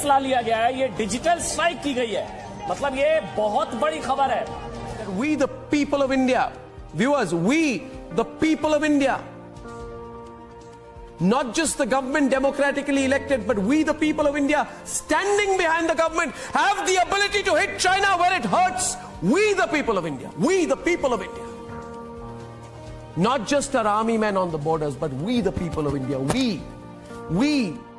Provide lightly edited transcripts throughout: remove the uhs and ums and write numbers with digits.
फैसला लिया गया है, ये डिजिटल स्ट्राइक की गई है, मतलब ये बहुत बड़ी खबर है। We the people of India, viewers, we the people of India, not just the government democratically elected, but we the people of India standing behind the government have the ability to hit China where it hurts. We the people of India, we the people of India, not just our army men on the borders, but we the people of India, we.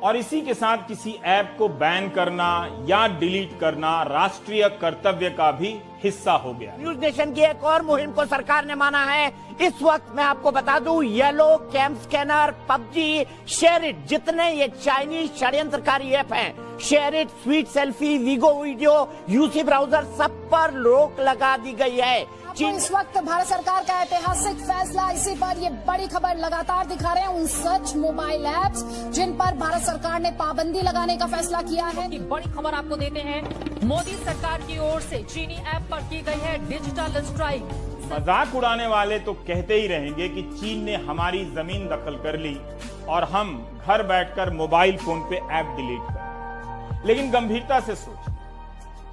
और इसी के साथ किसी app को ban करना या delete करना राष्ट्रीय कर्तव्य का भी हिस्सा हो गया। न्यूज नेशन की एक और मुहिम को सरकार ने माना है। इस वक्त मैं आपको बता दूं, Helo, CamScanner, PUBG, SHAREit, जितने ये चाइनीज षड्यंत्रकारी ऐप हैं, SHAREit, Sweet Selfie, Vigo Video, UC Browser, सब पर रोक लगा दी गई है। इस वक्त भारत सरकार का ऐतिहासिक फैसला, इसी पर ये बड़ी खबर लगातार दिखा रहे हैं उन सच मोबाइल ऐप्स जिन पर भारत सरकार ने पाबंदी लगाने का फैसला किया है। बड़ी खबर आपको देते हैं, मोदी सरकार की ओर से चीनी ऐप पर की गई है डिजिटल स्ट्राइक। मजाक उड़ाने वाले तो कहते ही रहेंगे कि चीन ने हमारी जमीन दखल कर ली और हम घर बैठकर मोबाइल फोन पे ऐप डिलीट कर। लेकिन गंभीरता से सोच,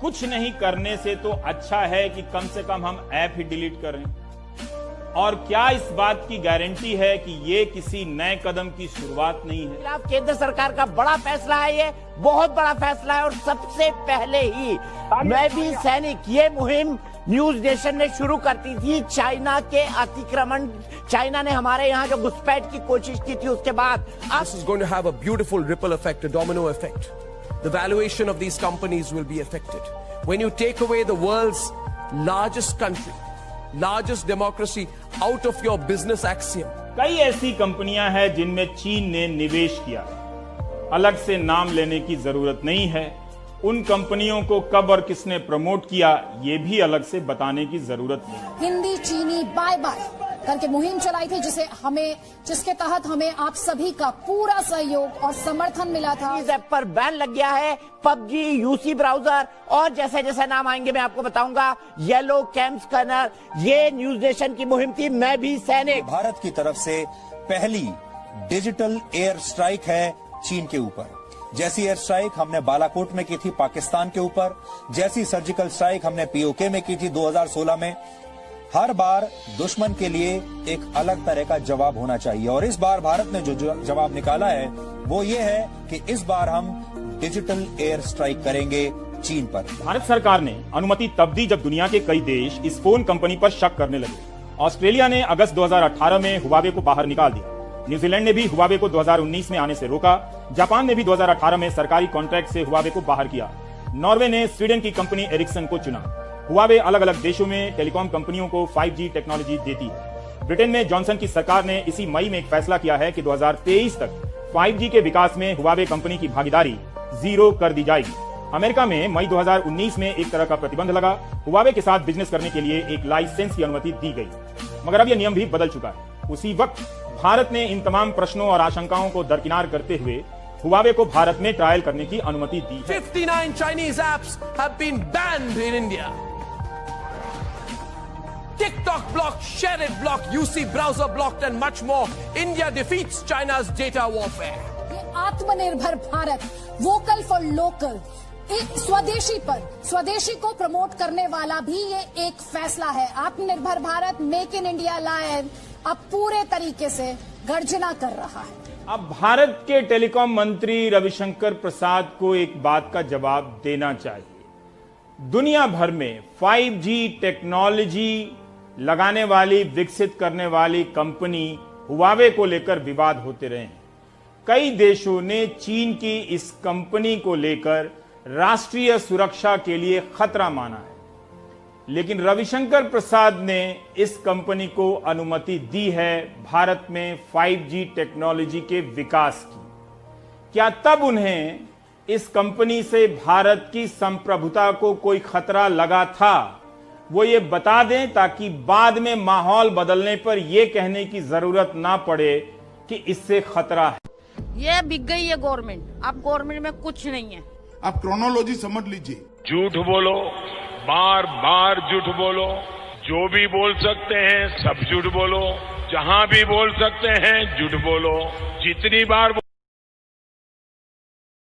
कुछ नहीं करने से तो अच्छा है कि कम से कम हम ऐप ही डिलीट करें। और क्या इस बात की गारंटी है कि ये किसी नए कदम की शुरुआत नहीं है? केंद्र सरकार का बड़ा फैसला है, ये बहुत बड़ा फैसला है। और सबसे पहले ही मैं भी सैनिक, ये मुहिम न्यूज नेशन ने शुरू करती थी। चाइना के अतिक्रमण, चाइना ने हमारे यहाँ जो घुसपैठ की कोशिश की थी, उसके बाद This is going to have a beautiful ripple effect, a domino effect. The valuation of these companies will be affected. When you take away the world's largest country, largest democracy out of your business axiom. कई ऐसी कंपनियां हैं जिनमें चीन ने निवेश किया है। अलग से नाम लेने की जरूरत नहीं है। उन कंपनियों को कब और किसने प्रमोट किया, ये भी अलग से बताने की जरूरत नहीं है। हिंदी चीनी बाय बाय करके मुहिम चलाई थी, जिसके तहत हमें आप सभी का पूरा सहयोग और समर्थन मिला था। इस ऐप पर बैन लग गया है। पबजी, यूसी ब्राउजर और जैसे जैसे नाम आएंगे मैं आपको बताऊंगा। येलो, कैम स्कैनर, ये न्यूज नेशन की मुहिम थी, मैं भी सैनिक। भारत की तरफ से पहली डिजिटल एयर स्ट्राइक है चीन के ऊपर। जैसी एयर स्ट्राइक हमने बालाकोट में की थी पाकिस्तान के ऊपर, जैसी सर्जिकल स्ट्राइक हमने पीओके में की थी 2016 में। हर बार दुश्मन के लिए एक अलग तरह का जवाब होना चाहिए और इस बार भारत ने जो जवाब निकाला है वो ये है कि इस बार हम डिजिटल एयर स्ट्राइक करेंगे चीन पर। भारत सरकार ने अनुमति तब दी जब दुनिया के कई देश इस फोन कंपनी पर शक करने लगे। ऑस्ट्रेलिया ने अगस्त 2018 में हुआवे को बाहर निकाल दिया। न्यूजीलैंड ने भी हुआवे को 2019 में आने से रोका। जापान ने भी 2018 में सरकारी कॉन्ट्रैक्ट से हुआवे को बाहर किया। नॉर्वे ने स्वीडन की कंपनी एरिक्सन को चुना। हुआवे अलग अलग देशों में टेलीकॉम कंपनियों को 5G टेक्नोलॉजी देती है। ब्रिटेन में जॉनसन की सरकार ने इसी मई में एक फैसला किया है कि 2023 तक 5G के विकास में हुआवे कंपनी की भागीदारी 0 कर दी जाएगी। अमेरिका में मई 2019 में एक तरह का प्रतिबंध लगा। हुआवे के साथ बिजनेस करने के लिए एक लाइसेंस की अनुमति दी गई, मगर अब यह नियम भी बदल चुका है। उसी वक्त भारत ने इन तमाम प्रश्नों और आशंकाओं को दरकिनार करते हुए हुआवे को भारत में ट्रायल करने की अनुमति दी है। 59 Chinese apps have been banned in India. TikTok blocked, Share It blocked, UC browser blocked and much more. India defeats China's data warfare. ये आत्मनिर्भर भारत, वोकल फॉर लोकल, स्वदेशी को प्रमोट करने वाला भी ये एक फैसला है। आत्मनिर्भर Bharat, make in India live अब पूरे तरीके से गर्जना कर रहा है। अब भारत के टेलीकॉम मंत्री रविशंकर प्रसाद को एक बात का जवाब देना चाहिए। दुनिया भर में 5G टेक्नोलॉजी लगाने वाली, विकसित करने वाली कंपनी हुआवे को लेकर विवाद होते रहे हैं। कई देशों ने चीन की इस कंपनी को लेकर राष्ट्रीय सुरक्षा के लिए खतरा माना है, लेकिन रविशंकर प्रसाद ने इस कंपनी को अनुमति दी है भारत में 5G टेक्नोलॉजी के विकास की। क्या तब उन्हें इस कंपनी से भारत की संप्रभुता को कोई खतरा लगा था? वो ये बता दें ताकि बाद में माहौल बदलने पर यह कहने की जरूरत ना पड़े कि इससे खतरा है। ये बिक गई है गवर्नमेंट, अब गवर्नमेंट में कुछ नहीं है। आप क्रोनोलॉजी समझ लीजिए। झूठ बोलो, बार बार झूठ बोलो, जो भी बोल सकते हैं सब झूठ बोलो, जहां भी बोल सकते हैं झूठ बोलो, जितनी बार